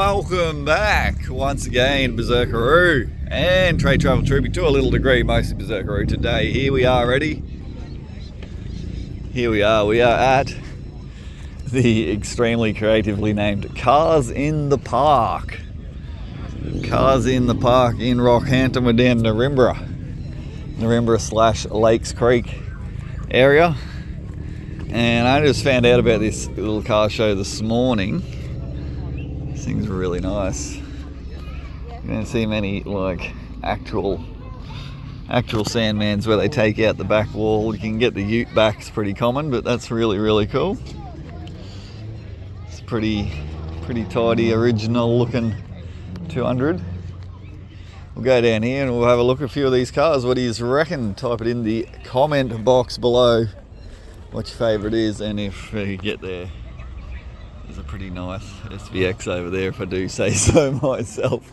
welcome back once again, Berserkeroo and Trade Travel Troopy, to a little degree, mostly Berserkeroo today. Here we are, ready? Here we are at the extremely creatively named Cars in the Park. Cars in the Park in Rockhampton. We're down Narimbra / Lakes Creek area. And I just found out about this little car show this morning. These things are really nice. You don't see many like actual Sandmans where they take out the back wall. You can get the ute backs, pretty common, but that's really cool. It's pretty tidy, original looking 200. We'll go down here and we'll have a look at a few of these cars. What do you reckon? Type it in the comment box below what your favourite is, and if you get there, there's a pretty nice SVX over there, if I do say so myself.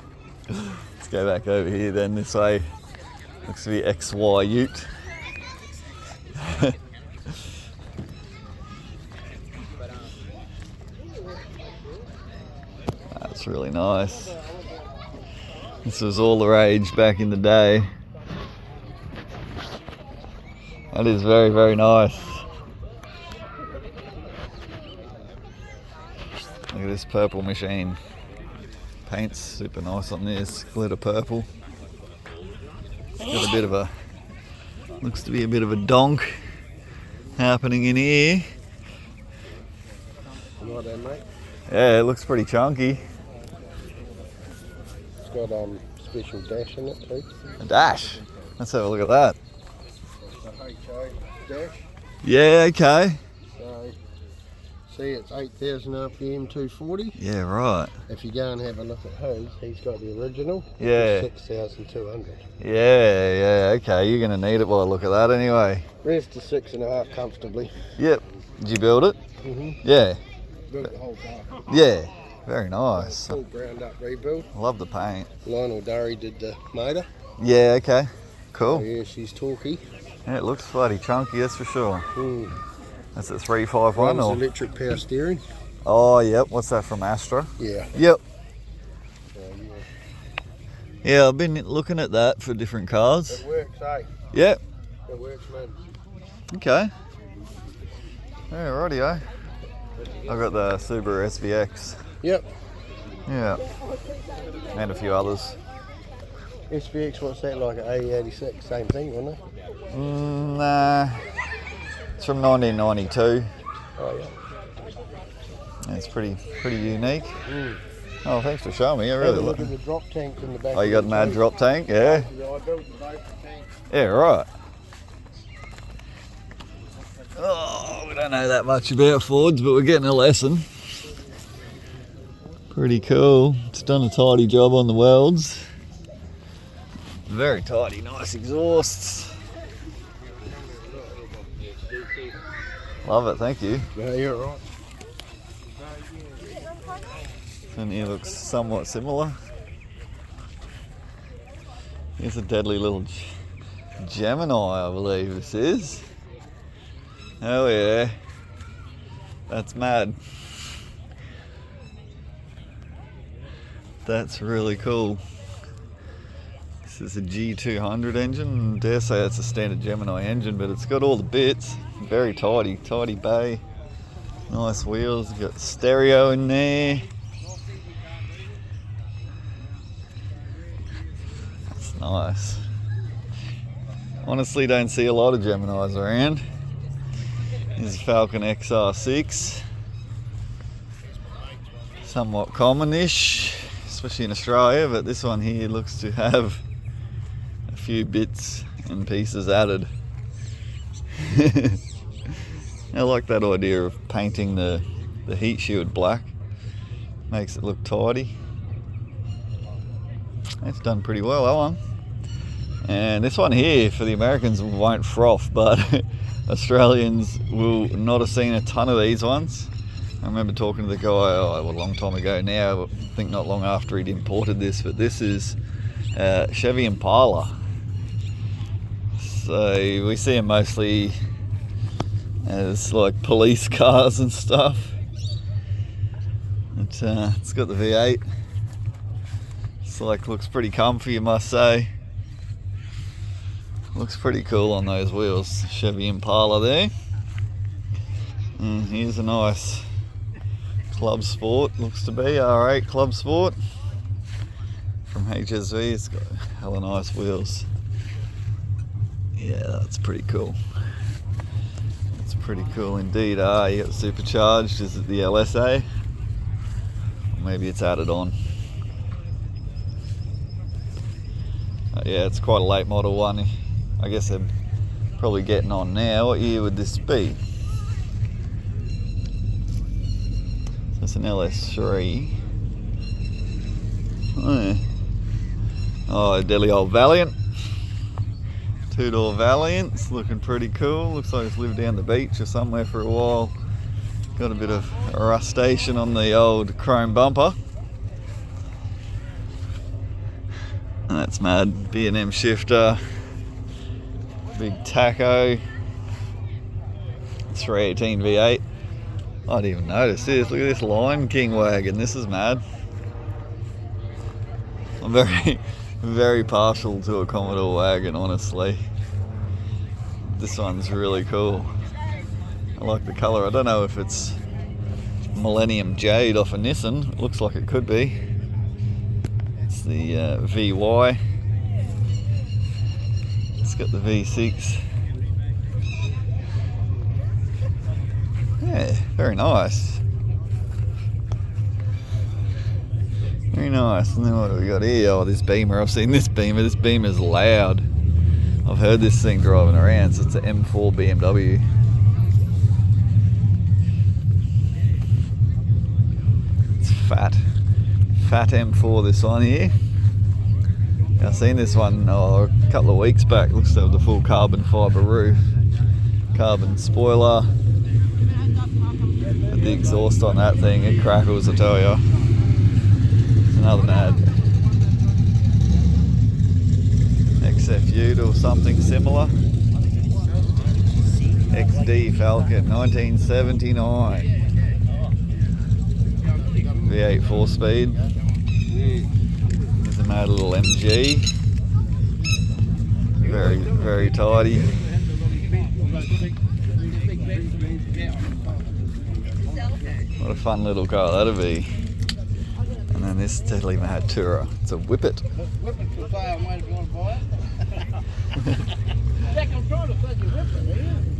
Let's go back over here then, this way. Looks to be XY Ute. That's really nice. This was all the rage back in the day. That is very nice. Look at this purple machine. Paint's super nice on this, glitter purple. It's got a bit of a, looks to be a bit of a donk happening in here. You like that, mate? Yeah, it looks pretty chunky. It's got special dash in it too. A dash? Let's have a look at that. The HO dash. Yeah, okay. So, see, it's 8,000 RPM 240. Yeah, right. If you go and have a look at his, he's got the original. Yeah. 6,200. Yeah, okay. You're going to need it by the look at that anyway. Rest is 6.5 comfortably. Yep. Did you build it? Mm-hmm. Yeah. Built the whole car. Yeah. Very nice. Full ground up rebuild. Love the paint. Lionel Durry did the motor. Yeah, okay. Cool. Oh, yeah, she's talky. Yeah, it looks bloody chunky, that's for sure. Mm. That's a 351 Runs or? electric power steering. Oh, yep. What's that from Astra? Yeah. Yep. So, Yeah, I've been looking at that for different cars. it works, eh? Yep. It works, man. Okay. Yeah, rightio. I've got the Subaru SVX. Yep. Yeah. And a few others. SVX, what's that like? An A86, same thing, wasn't it? Nah. It's from 1992. Oh yeah. It's pretty unique. Mm. Oh, thanks for showing me. I Have really a look like at the drop tanks in the back. Oh, you got an ad drop tank? Yeah. Yeah, I built the boat tank. Yeah, right. Oh, we don't know that much about Fords, but we're getting a lesson. Pretty cool. It's done a tidy job on the welds. Very tidy, nice exhausts. Love it, thank you. Yeah, you're right. And here looks somewhat similar. Here's a deadly little Gemini, I believe this is. Oh yeah, that's mad. That's really cool. This is a G200 engine. I dare say that's a standard Gemini engine, but it's got all the bits. Very tidy bay. Nice wheels, got stereo in there. That's nice. Honestly, don't see a lot of Geminis around. Here's a Falcon XR6. Somewhat common-ish, especially in Australia, but this one here looks to have a few bits and pieces added. I like that idea of painting the heat shield black. Makes it look tidy. It's done pretty well, that one. And this one here, for the Americans, won't froth, but Australians will not have seen a ton of these ones. I remember talking to the guy a long time ago now, I think not long after he'd imported this, but this is Chevy Impala. So we see them mostly as like police cars and stuff. It's got the V8 Looks pretty comfy, I must say. Looks pretty cool on those wheels. Chevy Impala there. And here's a nice Club Sport, looks to be R8 Club Sport from HSV. It's got hella nice wheels. Yeah, that's pretty cool. That's pretty cool indeed. You got supercharged. Is it the LSA? Or maybe it's added on. Yeah, it's quite a late model one. I guess they're probably getting on now. What year would this be? So it's an LS3. Oh, yeah. Oh, a deadly old Valiant. Two-door Valiant. It's looking pretty cool. Looks like it's lived down the beach or somewhere for a while. Got a bit of rustation on the old chrome bumper. And that's mad. B&M shifter. Big tacho. 318 V8. I didn't even notice this. Look at this Lion King wagon. This is mad. I'm very partial to a Commodore wagon, honestly. This one's really cool. I like the colour. I don't know if it's Millennium Jade off a Nissan. It looks like it could be. It's the VY. It's got the V6. Yeah, very nice. Very nice. And then what do we got here? Oh, this Beamer. I've seen this Beamer. This Beamer's loud. I've heard this thing driving around. So it's an M4 BMW. It's fat. Fat M4, this one here. I've seen this one a couple of weeks back. Looks to have the full carbon fibre roof. Carbon spoiler. The exhaust on that thing, it crackles, I tell ya. It's another mad XFU or something similar. XD Falcon 1979. V8 4-speed. There's a mad little MG. Very, very tidy. What a fun little car that'll be. And then this deadly mad Tourer. It's a Whippet.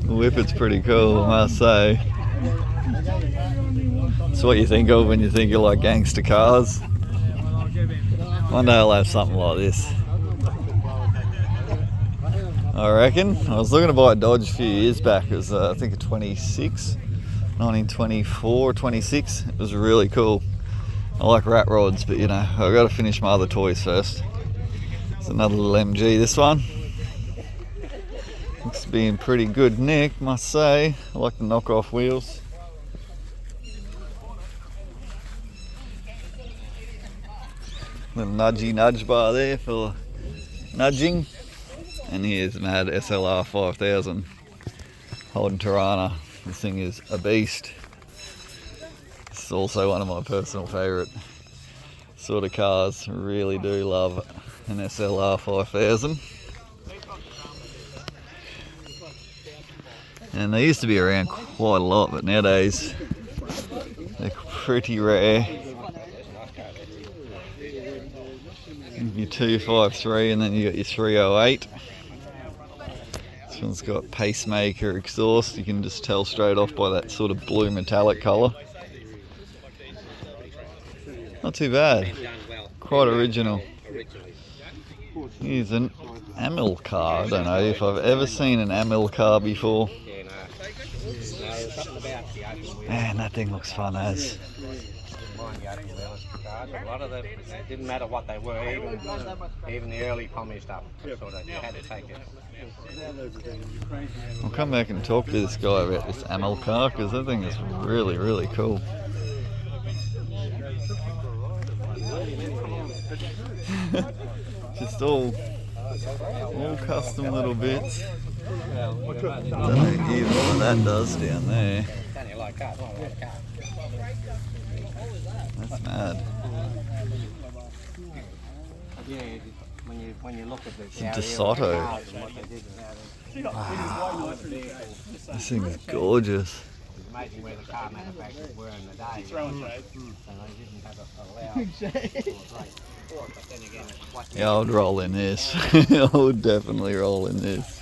Whippet's pretty cool, I must say. It's what you think of when you think of like gangster cars. One day I'll have something like this, I reckon. I was looking to buy a Dodge a few years back. It was I think a 1924, 26. It was really cool. I like rat rods, but you know, I've got to finish my other toys first. It's another little MG, this one. Looks to be in pretty good nick, must say. I like the knockoff wheels. Little nudge bar there for nudging. And here's mad SLR 5000 Holden Tirana. This thing is a beast. It's also one of my personal favourite sort of cars. Really do love an SLR 5000. And they used to be around quite a lot, but nowadays they're pretty rare. Your 253 and then you got your 308. This one's got pacemaker exhaust. You can just tell straight off by that sort of blue metallic colour. Not too bad. Quite original. Here's an Amil car. I don't know if I've ever seen an Amil car before. Man, that thing looks fun as. A lot of them, it didn't matter what they were, even the early Pommy stuff, sort of, you had to take it. I'll come back and talk to this guy about this Amil car because that thing is really, really cool. Just all custom little bits. Don't know even what that does down there. That's mad. Yeah, when you look at the DeSoto. cars and what they did with This thing is gorgeous. it's amazing where the car manufacturers were in the day. So they didn't have a loud. But then again, what Yeah, I would roll in this. I would definitely roll in this.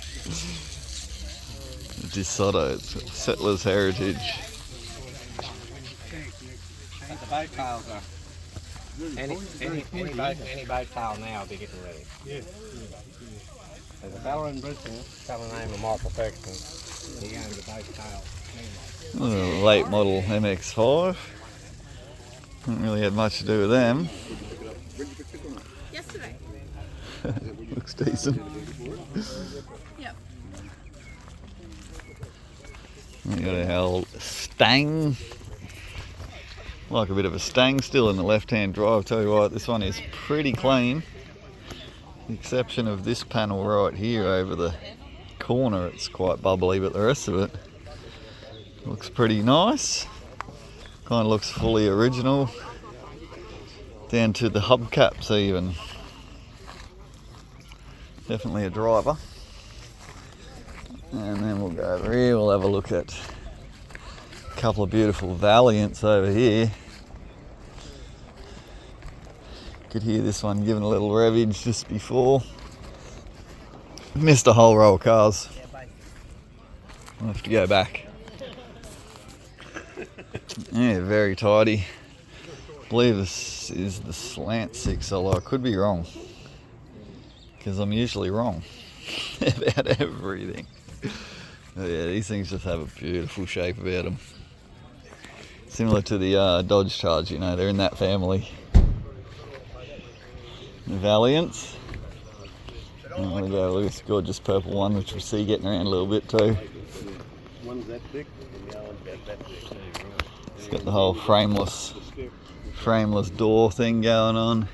DeSoto, it's Settlers Heritage. the boat tails are. Any boat tail now will be getting ready. Yeah. There's a fella in Brisbane, a fella named Michael Ferguson. He owns a boat tail. Late model MX-5. Haven't really had much to do with them. Yesterday. Looks decent. Yep. You got a old Stang. Like a bit of a Stang still in the left-hand drive. Tell you what, this one is pretty clean. The exception of this panel right here over the corner, it's quite bubbly, but the rest of it looks pretty nice. Kind of looks fully original. Down to the hubcaps even. Definitely a driver. And then we'll go over here, we'll have a look at a couple of beautiful Valiants over here. Could hear this one giving a little revage just before. Missed a whole row of cars. I'll have to go back. Yeah, very tidy. I believe this is the slant 6, although I could be wrong. Because I'm usually wrong about everything. But yeah, these things just have a beautiful shape about them. Similar to the Dodge Charge, you know, they're in that family. The Valiants. And I'm going to go look at this gorgeous purple one, which we'll see getting around a little bit too. One's that thick and the other one's about that thick. It's got the whole frameless door thing going on.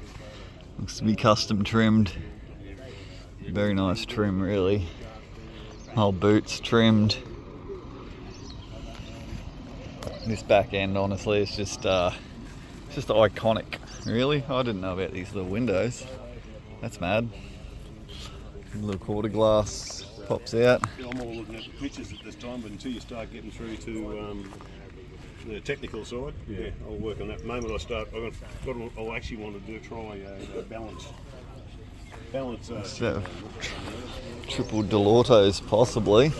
Looks to be custom trimmed. Very nice trim, really. Whole boots trimmed. This back end, honestly, it's just iconic. Really, I didn't know about these little windows. That's mad. A little quarter glass pops out. Yeah, I'm all looking at the pictures at this time, but until you start getting through to the technical side, yeah, I'll work on that. The moment I start, I'll actually want to try a balance. Triple Delortos, possibly.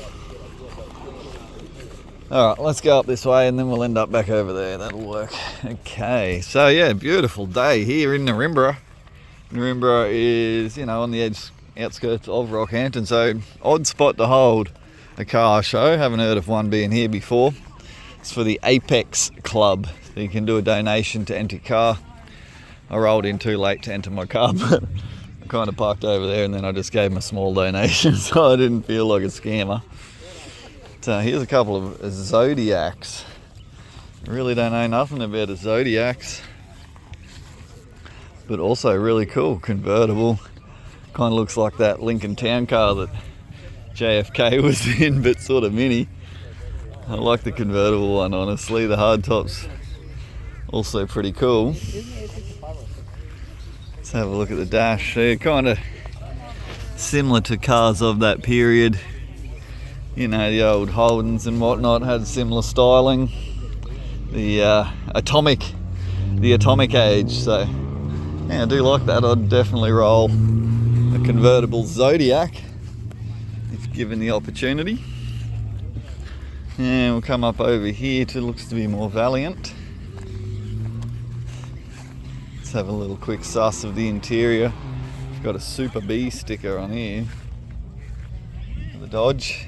Alright, let's go up this way and then we'll end up back over there. That'll work. Okay, so yeah, beautiful day here in Narimbra. Narimbra is, you know, on the outskirts of Rockhampton, so odd spot to hold a car show. Haven't heard of one being here before. It's for the Apex Club. So you can do a donation to enter your car. I rolled in too late to enter my car, but I kind of parked over there and then I just gave them a small donation, so I didn't feel like a scammer. So here's a couple of Zodiacs. I really don't know nothing about a Zodiacs, but also really cool, convertible. Kind of looks like that Lincoln Town car that JFK was in, but sort of mini. I like the convertible one, honestly. The hardtop's also pretty cool. Let's have a look at the dash. They're kind of similar to cars of that period. You know, the old Holdens and whatnot had similar styling. The atomic age. So yeah, I do like that. I'd definitely roll a convertible Zodiac if given the opportunity. And we'll come up over here to looks to be more Valiant. Let's have a little quick suss of the interior. We've got a Super B sticker on here. The Dodge.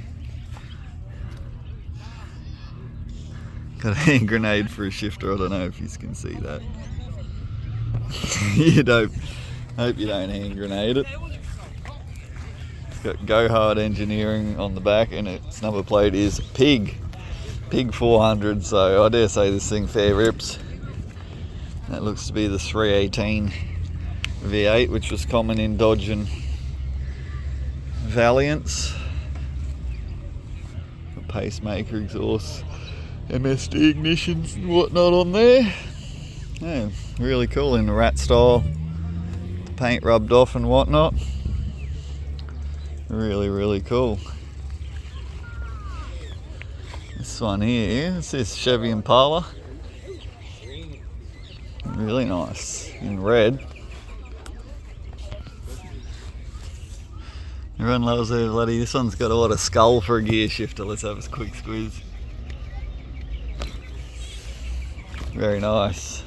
Got a hand grenade for a shifter. I don't know if you can see that. Hope you don't hand grenade it. It's got Go Hard Engineering on the back and its number plate is Pig 400, so I dare say this thing fair rips. That looks to be the 318 V8, which was common in Dodge and Valiants. A pacemaker exhaust, MSD ignitions and whatnot on there. Yeah, really cool in the rat style. The paint rubbed off and whatnot. Really, really cool. This one here, it's this Chevy Impala. Really nice, in red. Everyone loves their bloody, this one's got a lot of skull for a gear shifter. Let's have a quick squeeze. Very nice.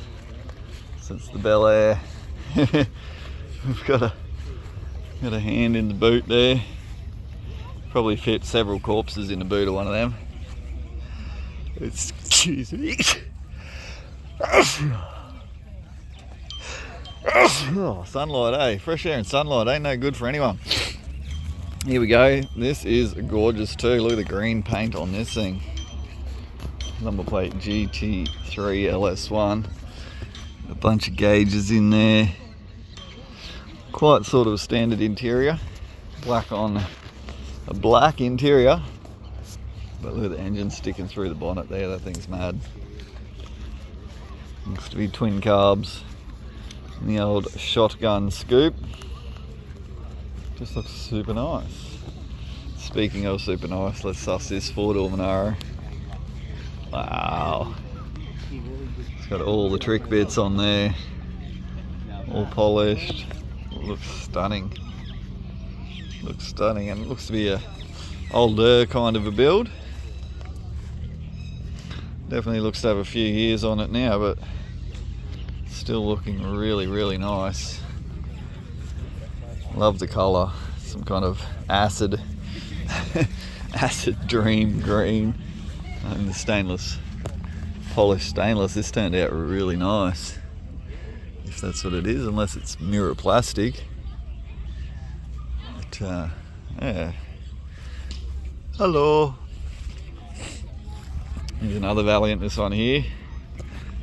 So it's the Bel Air. We've got a hand in the boot there. Probably fit several corpses in the boot of one of them. Excuse me. Oh, sunlight, eh? Fresh air and sunlight ain't no good for anyone. Here we go. This is gorgeous too. Look at the green paint on this thing. Number plate GT3LS1. A bunch of gauges in there. Quite sort of standard interior. Black on a black interior. But look at the engine sticking through the bonnet there. That thing's mad. Looks to be twin carbs. And the old shotgun scoop. Just looks super nice. Speaking of super nice, let's suss this 4-door Monaro. Wow. It's got all the trick bits on there. All polished. Looks stunning. Looks stunning, and it looks to be a older kind of a build. Definitely looks to have a few years on it now, but still looking really, really nice. Love the colour. Some kind of acid dream green. And the stainless, polished stainless. This turned out really nice. If that's what it is, unless it's mirror plastic. But yeah. Hello. Here's another Valiant, this one here.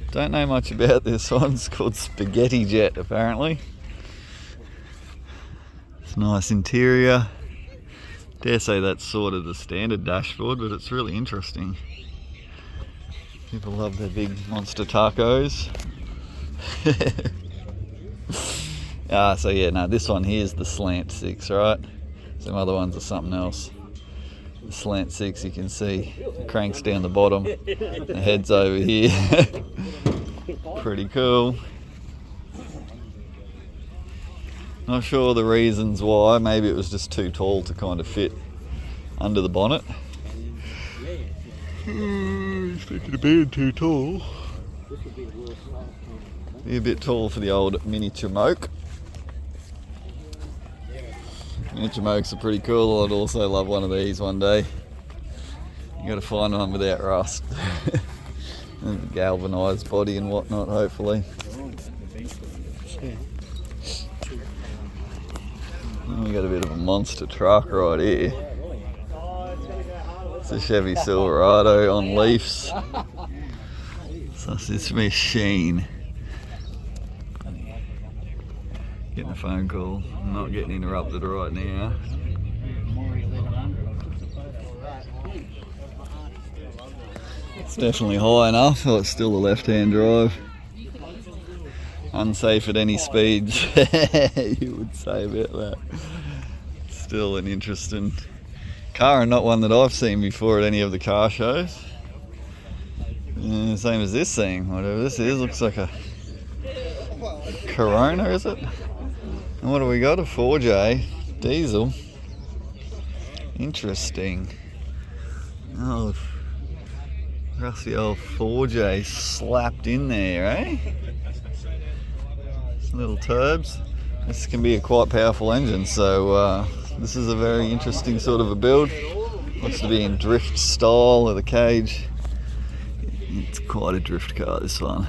Don't know much about this one. It's called Spaghetti Jet apparently. It's a nice interior. Dare say that's sort of the standard dashboard, but it's really interesting. People love their big monster tacos. So yeah, no, this one here is the slant 6, right? Some other ones are something else. The slant 6, you can see, it cranks down the bottom, the head's over here. Pretty cool. Not sure the reasons why. Maybe it was just too tall to kind of fit under the bonnet. Speaking of being too tall, be a bit tall for the old miniature moke. Miniature mokes are pretty cool. I'd also love one of these one day. You got to find one without rust. And galvanised body and whatnot, hopefully. And we got a bit of a monster truck right here. It's a Chevy Silverado on leafs. So this machine. Getting a phone call. I'm not getting interrupted right now. It's definitely high enough. Oh, it's still a left-hand drive. Unsafe at any speeds, you would say about that. Still an interesting car, and not one that I've seen before at any of the car shows. Same as this thing, whatever this is. Looks like a Corona, is it? And what do we got? A 4J diesel. Interesting. Oh, rusty old 4J slapped in there, eh? Some little turbs. This can be a quite powerful engine, so this is a very interesting sort of a build. Looks to be in drift style of the cage. It's quite a drift car, this one.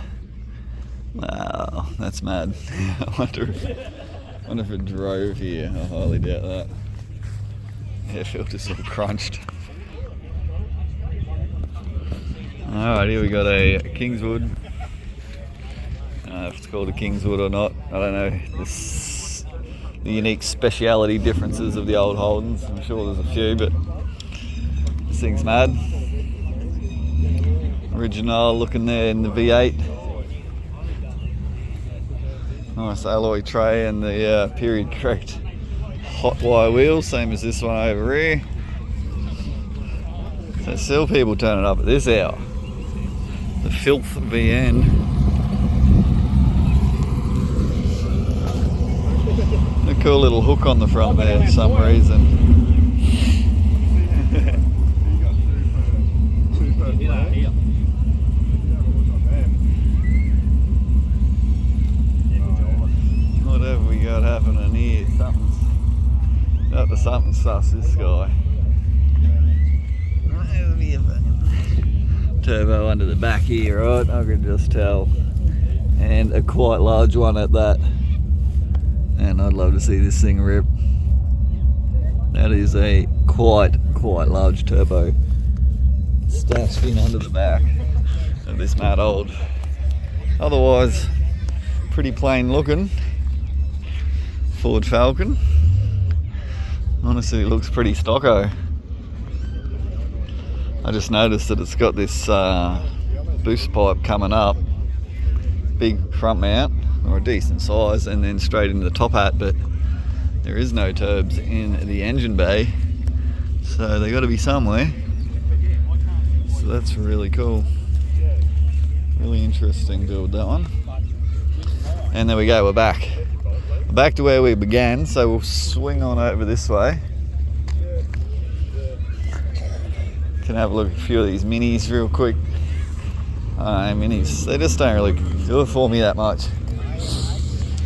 Wow, that's mad. I wonder if it drove here. I highly doubt that. Air filter's all crunched. Alright, here we got a Kingswood. I don't know if it's called a Kingswood or not. I don't know the unique speciality differences of the old Holdens. I'm sure there's a few, but this thing's mad. Original looking there in the V8. Nice alloy tray and the period correct hot wire wheels, same as this one over here. So still people turning up at this hour. The filth VN. A cool little hook on the front there for some reason. Whatever we got happening here, something's up to something sus, this guy. There's me a fucking turbo under the back here, right? I can just tell. And a quite large one at that. And I'd love to see this thing rip. That is a quite large turbo stashed in under the back of this mad old. Otherwise, pretty plain looking Ford Falcon. Honestly, it looks pretty stocko. I just noticed that it's got this boost pipe coming up, big front mount, or a decent size, and then straight into the top hat, but there is no turbs in the engine bay, so they got to be somewhere. So that's really cool. Really interesting build, that one. And there we go, we're back. Back to where we began, so we'll swing on over this way. Can have a look at a few of these minis real quick. Minis, they just don't really do it for me that much.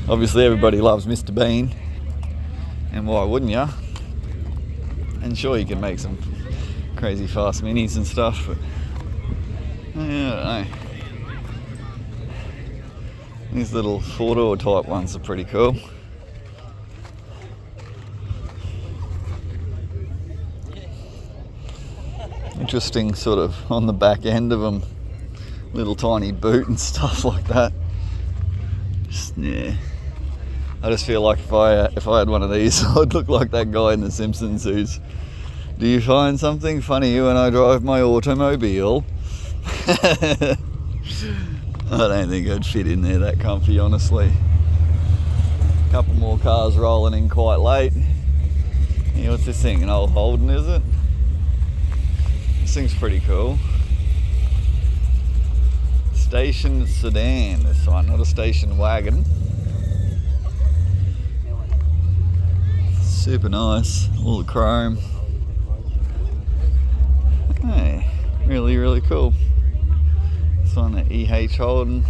Obviously everybody loves Mr. Bean, and why wouldn't ya? And sure, you can make some crazy fast minis and stuff, but I don't know. These little four-door type ones are pretty cool. Interesting sort of on the back end of them, little tiny boot and stuff like that. Just, yeah. I just feel like if I had one of these, I'd look like that guy in The Simpsons who's, "Do you find something funny when I drive my automobile?" I don't think I'd fit in there that comfy, honestly. A couple more cars rolling in quite late. Yeah, what's this thing? An old Holden, is it? This thing's pretty cool. Station sedan, this one, not a station wagon. Super nice, all the chrome. Hey, really, really cool. This one at EH Holden.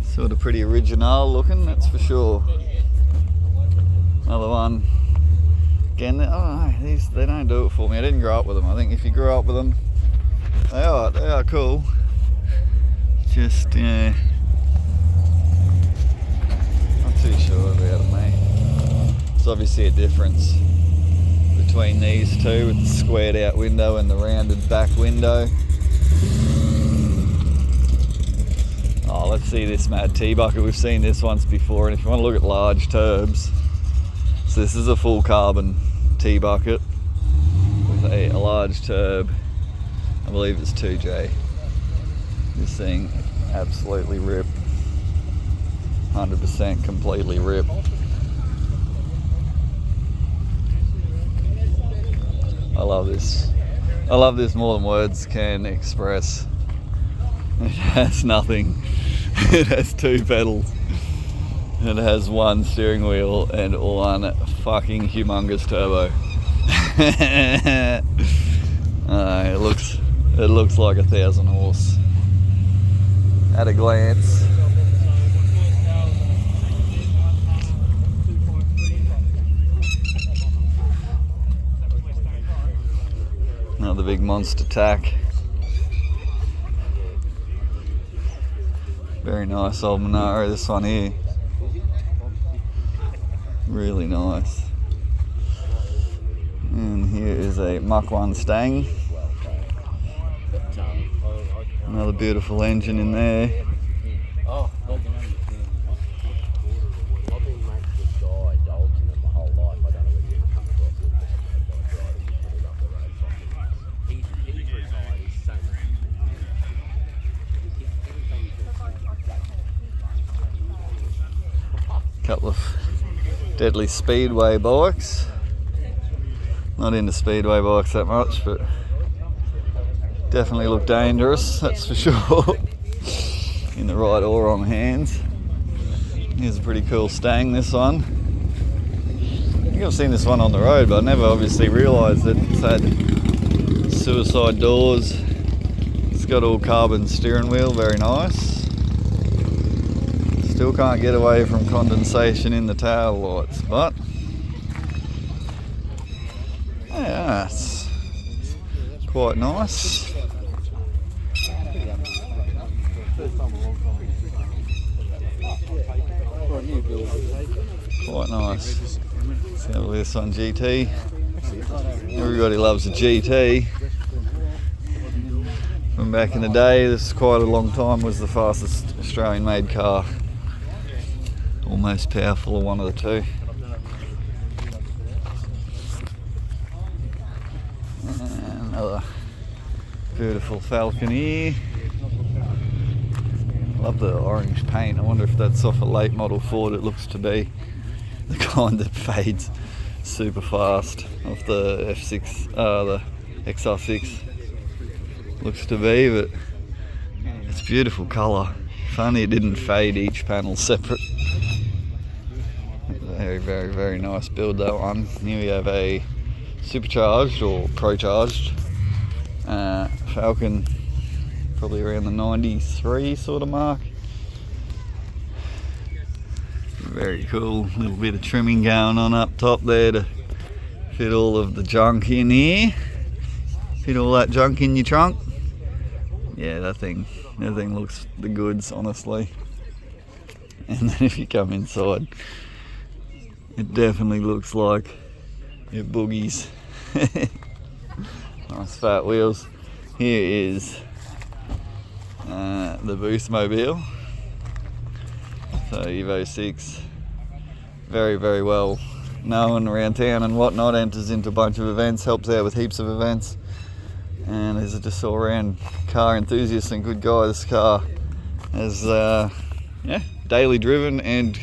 Sort of pretty original looking, that's for sure. Another one. Again, they don't do it for me. I didn't grow up with them. I think if you grow up with them, they are cool. Just, yeah, not too sure about them, mate. There's obviously a difference between these two with the squared out window and the rounded back window. Oh, let's see this mad T-bucket. We've seen this once before, and if you want to look at large turbs, so this is a full carbon T-bucket with a large turb. I believe it's 2J. This thing absolutely ripped. 100% completely ripped. I love this. I love this more than words can express. It has nothing. It has two pedals. It has one steering wheel and one fucking humongous turbo. It looks like 1,000 horse at a glance. Another big monster tack. Very nice old Monaro, this one here. Really nice. And here is a Mach 1 Stang. Another beautiful engine in there. couple of deadly speedway bikes. Not into speedway bikes that much, but definitely look dangerous, that's for sure. In the right or wrong hands. Here's a pretty cool Stang, this one. I think I've seen this one on the road, but I never obviously realised that it's had suicide doors. It's got all carbon steering wheel, very nice. Still can't get away from condensation in the tail lights, but yeah, it's quite nice. Quite nice. Let's have a look at this on GT. Everybody loves a GT. From back in the day, this is quite a long time, was the fastest Australian made car. Or most powerful, or one of the two. And another beautiful Falcon here. Love the orange paint. I wonder if that's off a late model Ford. It looks to be the kind that fades super fast off the F6, the XR6. Looks to be, but it's beautiful colour. Funny it didn't fade each panel separate. Very, very, very nice build, that one. Here we have a supercharged or pro-charged Falcon, probably around the 93 sort of mark. Very cool, little bit of trimming going on up top there to fit all of the junk in here. Fit all that junk in your trunk. Yeah, that thing looks the goods, honestly. And then if you come inside, it definitely looks like it boogies. Nice fat wheels. Here is the Boost Mobile. So Evo 6, very, very well known around town and whatnot, enters into a bunch of events, helps out with heaps of events, and is just all around car enthusiast and good guy. This car has daily driven and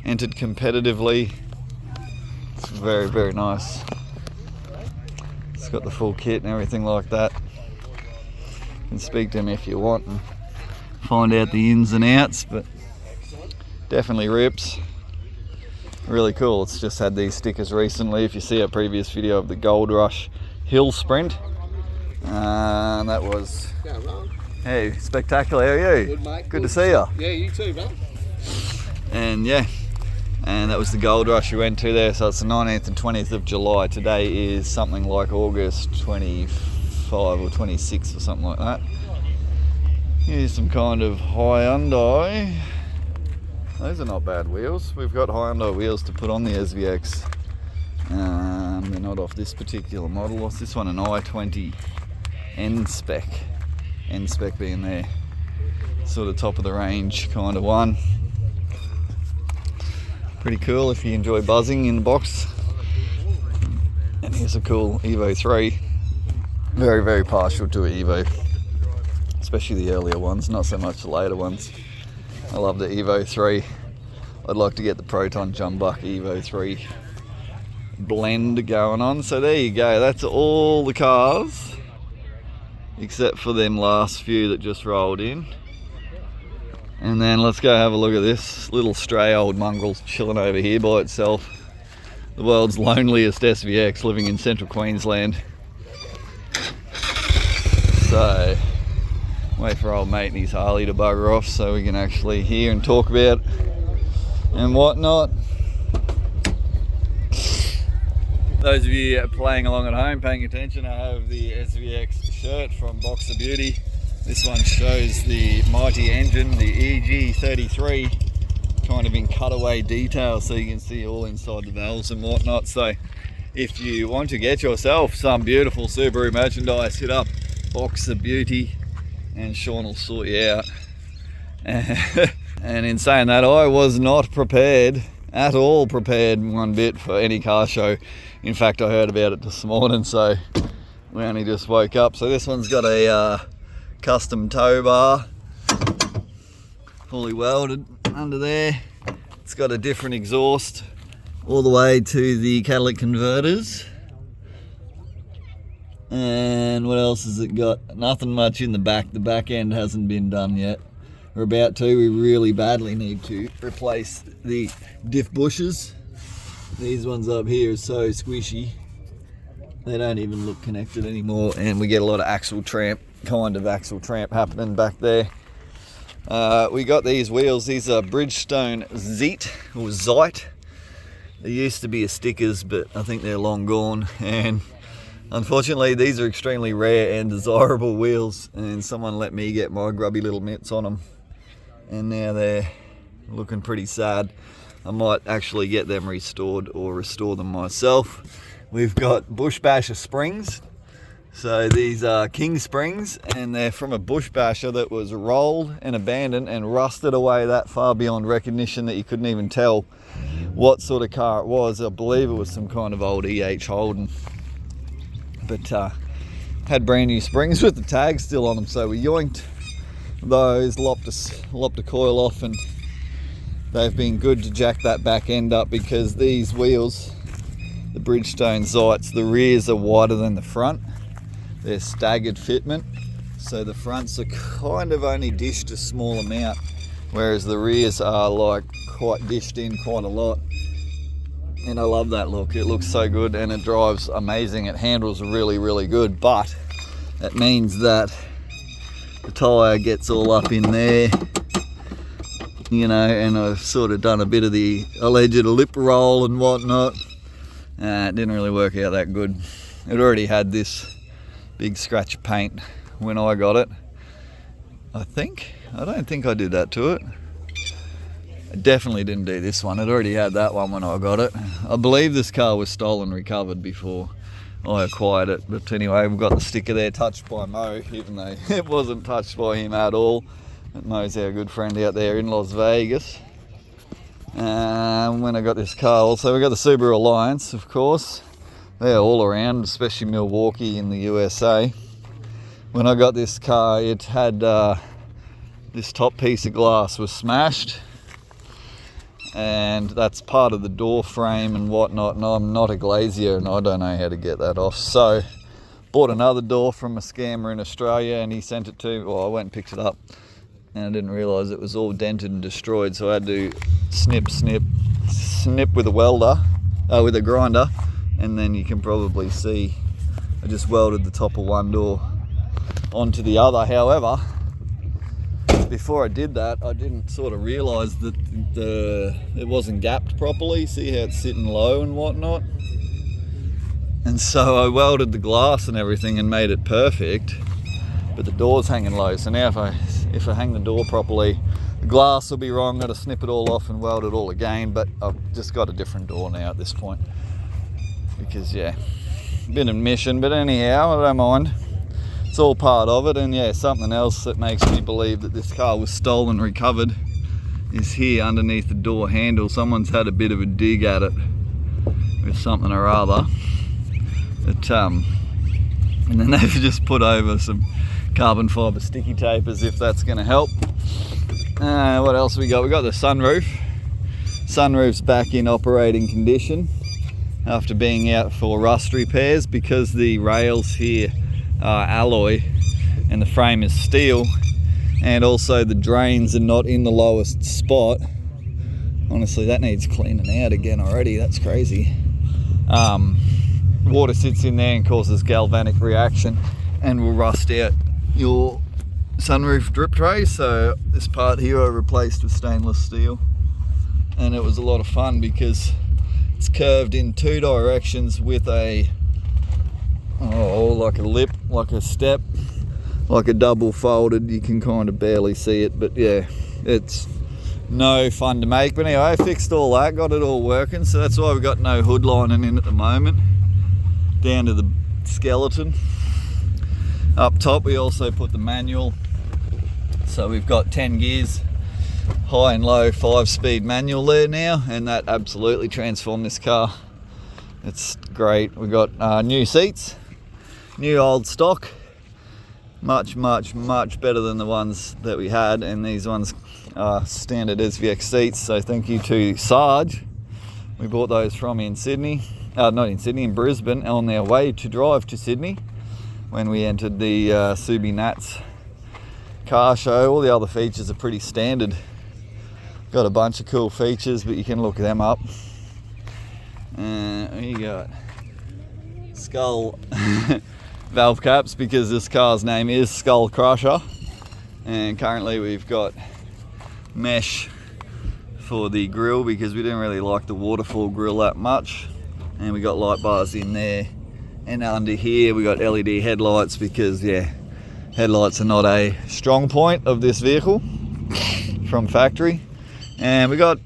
entered competitively. It's very, very nice. It's got the full kit and everything like that. You can speak to him if you want and find out the ins and outs, but definitely rips. Really cool. It's just had these stickers recently. If you see a previous video of the Gold Rush Hill Sprint, that was, hey, spectacular. How are you? Good, mate. Good to see you. Yeah, you too, bro. And yeah, and that was the Gold Rush we went to there. So it's the 19th and 20th of July. Today is something like August 25 or 26 or something like that. Here's some kind of Hyundai. Those are not bad wheels. We've got Hyundai wheels to put on the SVX. They're not off this particular model. What's this one? An i20 N-Spec. N-Spec being their sort of top of the range kind of one. Pretty cool if you enjoy buzzing in the box. And here's a cool Evo 3. Very, very partial to an Evo. Especially the earlier ones, not so much the later ones. I love the Evo 3. I'd like to get the Proton Jumbuck Evo 3 blend going on. So there you go, that's all the cars except for them last few that just rolled in. And then let's go have a look at this little stray old mongrel chilling over here by itself. The world's loneliest SVX living in central Queensland. So wait for old mate and his Harley to bugger off so we can actually hear and talk about it and whatnot. Those of you playing along at home, paying attention, I have the SVX shirt from Boxer Beauty. This one shows the mighty engine, the EG33, kind of in cutaway detail so you can see all inside the valves and whatnot. So if you want to get yourself some beautiful Subaru merchandise, hit up Boxer Beauty and Sean will sort you out. And in saying that, I was not prepared at all, one bit for any car show. In fact, I heard about it this morning, so we only just woke up. So this one's got a custom tow bar, fully welded under there. It's got a different exhaust all the way to the catalytic converters. And what else has it got? Nothing much in the back. The back end hasn't been done yet. We're about to. We really badly need to replace the diff bushes. These ones up here are so squishy. They don't even look connected anymore, and we get a lot of axle tramp happening back there. We got these wheels. These are Bridgestone Zeet or Zeit. They used to be a stickers, but I think they're long gone, and unfortunately these are extremely rare and desirable wheels, and someone let me get my grubby little mitts on them, and now they're looking pretty sad. I might actually get them restored or restore them myself. We've got Bush Basher springs. So these are King springs, and they're from a Bush Basher that was rolled and abandoned and rusted away that far beyond recognition that you couldn't even tell what sort of car it was. I believe it was some kind of old E.H. Holden, but had brand new springs with the tag still on them. So we yoinked those, lopped a coil off, and they've been good to jack that back end up, because these wheels, the Bridgestone Zeits, the rears are wider than the front. They're staggered fitment, so the fronts are kind of only dished a small amount, whereas the rears are like quite dished in quite a lot. And I love that look. It looks so good, and it drives amazing. It handles really, really good, but it means that the tyre gets all up in there, you know, and I've sort of done a bit of the alleged lip roll and whatnot. It didn't really work out that good. It already had this big scratch of paint when I got it. I don't think I did that to it. I definitely didn't do this one. It already had that one when I got it. I believe this car was stolen, recovered before I acquired it. But anyway, we've got the sticker there, touched by Mo, even though it wasn't touched by him at all. But Mo's our good friend out there in Las Vegas. When I got this car also, we got the Subaru Alliance, of course. They're all around, especially Milwaukee in the USA. When I got this car, it had this top piece of glass was smashed, and that's part of the door frame and whatnot, and I'm not a glazier and I don't know how to get that off. So bought another door from a scammer in Australia, and he sent it to, well, I went and picked it up, and I didn't realise it was all dented and destroyed, so I had to snip with a welder, with a grinder. And then you can probably see I just welded the top of one door onto the other. However, before I did that, I didn't sort of realise that it wasn't gapped properly. See how it's sitting low and whatnot? And so I welded the glass and everything and made it perfect, but the door's hanging low. So now if I hang the door properly, the glass will be wrong. Got to snip it all off and weld it all again, but I've just got a different door now at this point. Because yeah, been a mission, but anyhow, I don't mind. It's all part of it. And yeah, something else that makes me believe that this car was stolen, recovered, is here underneath the door handle. Someone's had a bit of a dig at it with something or other. And then they've just put over some carbon fibre sticky tape as if that's going to help. What else we got? We got the sunroof. Sunroof's back in operating condition after being out for rust repairs, because the rails here are alloy and the frame is steel, and also the drains are not in the lowest spot. Honestly, that needs cleaning out again already. That's crazy. Water sits in there and causes galvanic reaction and will rust out your sunroof drip tray. So this part here I replaced with stainless steel, and it was a lot of fun because it's curved in two directions with like a lip, like a step, like a double folded. You can kind of barely see it, but yeah, it's no fun to make. But anyway, I fixed all that, got it all working, so that's why we've got no hood lining in at the moment, down to the skeleton. Up top we also put the manual, so we've got 10 gears, high and low 5-speed manual there now, and that absolutely transformed this car. It's great. We got new seats, new old stock, much better than the ones that we had, and these ones standard SVX seats, so thank you to Sarge. We bought those from in Sydney, not in Sydney, in Brisbane, on their way to drive to Sydney when we entered the Subi Nats car show. All the other features are pretty standard. Got a bunch of cool features, but you can look them up. You got skull valve caps, because this car's name is Skull Crusher, and currently we've got mesh for the grill because we didn't really like the waterfall grill that much, and we got light bars in there, and under here we got LED headlights because headlights are not a strong point of this vehicle from factory. And we got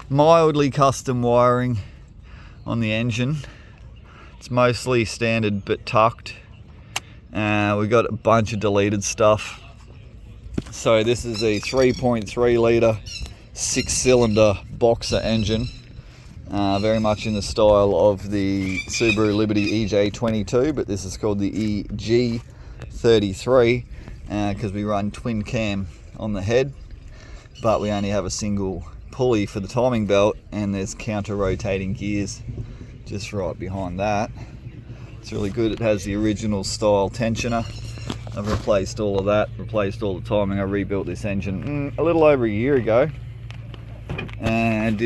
mildly custom wiring on the engine. It's mostly standard but tucked. We got a bunch of deleted stuff. So this is a 3.3 litre 6-cylinder boxer engine, very much in the style of the Subaru Liberty EJ22, but this is called the EG33 because we run twin cam on the head, but we only have a single pulley for the timing belt, and there's counter rotating gears just right behind that. It's really good. It has the original style tensioner. I've replaced all of that, replaced all the timing. I rebuilt this engine a little over a year ago, and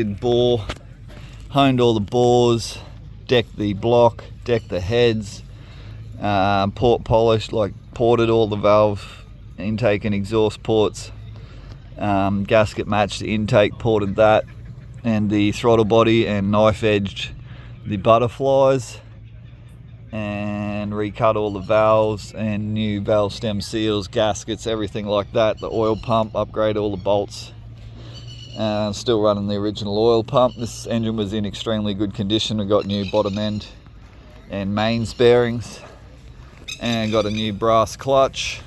honed all the bores, decked the block, decked the heads, port polished, ported all the valve intake and exhaust ports, gasket matched the intake, ported that, and the throttle body, and knife edged the butterflies, and recut all the valves and new valve stem seals, gaskets, everything like that. The oil pump, upgrade all the bolts. Still running the original oil pump. This engine was in extremely good condition. We got new bottom end and mains bearings, and got a new brass clutch,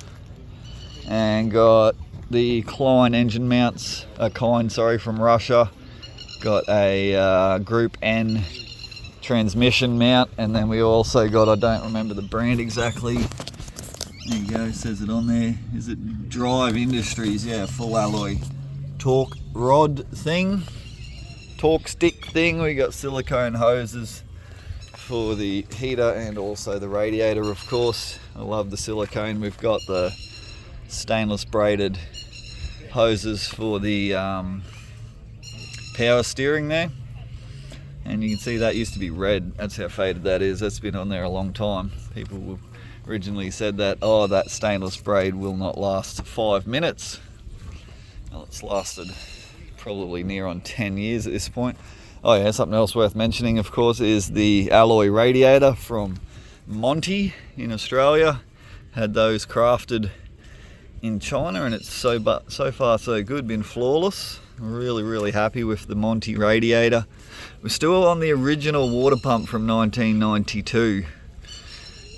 and got the Klein engine mounts, from Russia. Got a Group N transmission mount, and then we also got, I don't remember the brand exactly, there you go, it says it on there, is it Drive Industries, full alloy torque rod thing, torque stick thing. We got silicone hoses for the heater and also the radiator, of course. I love the silicone. We've got the stainless braided hoses for the power steering there, and you can see that used to be red. That's how faded that is. That's been on there a long time. People originally said that, that stainless braid will not last 5 minutes. Well, it's lasted probably near on 10 years at this point. Something else worth mentioning, of course, is the alloy radiator from Monty in Australia. Had those crafted in China, and it's so far so good, been flawless. Really, really happy with the Monty radiator. We're still on the original water pump from 1992.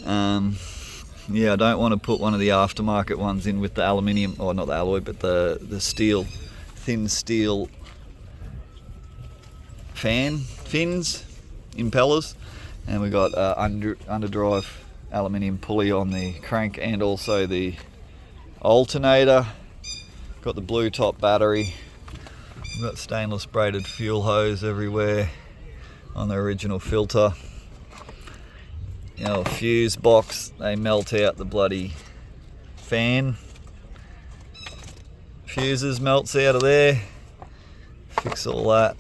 I don't want to put one of the aftermarket ones in with the aluminium, or not the alloy, but the steel, thin steel fan fins, impellers, and we got underdrive aluminium pulley on the crank and also the alternator. Got the blue top battery. We've got stainless braided fuel hose everywhere on the original filter. Fuse box, they melt out the bloody fan. Fuses melts out of there. Fix all that.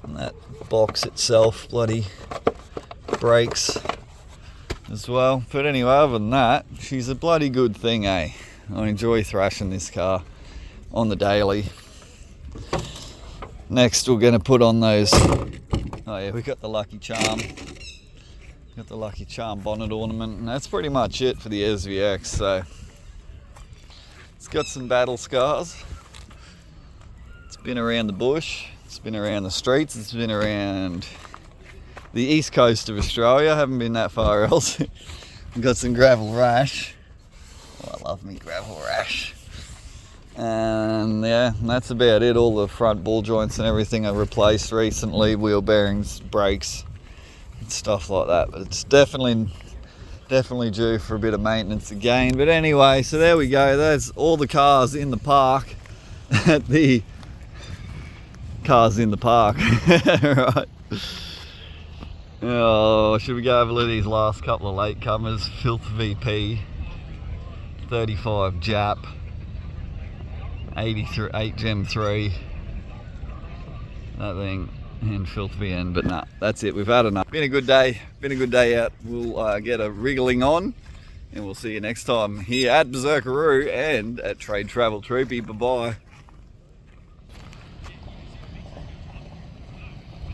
And that box itself bloody breaks as well. But anyway, other than that, she's a bloody good thing, I enjoy thrashing this car on the daily. Next we're going to put on those, we got the Lucky Charm. Got the Lucky Charm bonnet ornament, and that's pretty much it for the SVX. So it's got some battle scars. It's been around the bush, it's been around the streets, it's been around the east coast of Australia. Haven't been that far else. We've got some gravel rash. I love me gravel rash. And that's about it. All the front ball joints and everything are replaced recently, wheel bearings, brakes, stuff like that. But it's definitely definitely due for a bit of maintenance again. But anyway, so there we go. There's all the cars in the park at the cars in the park. Right. Oh, should we go have a look at these last couple of latecomers? Filth VP, 35 Jap, 83 8 Gem 3, that thing, and Filth VN. But nah, that's it. We've had enough. Been a good day. Been a good day out. We'll get a wriggling on, and we'll see you next time here at Berserkaroo and at Trade Travel Troopy. Bye bye.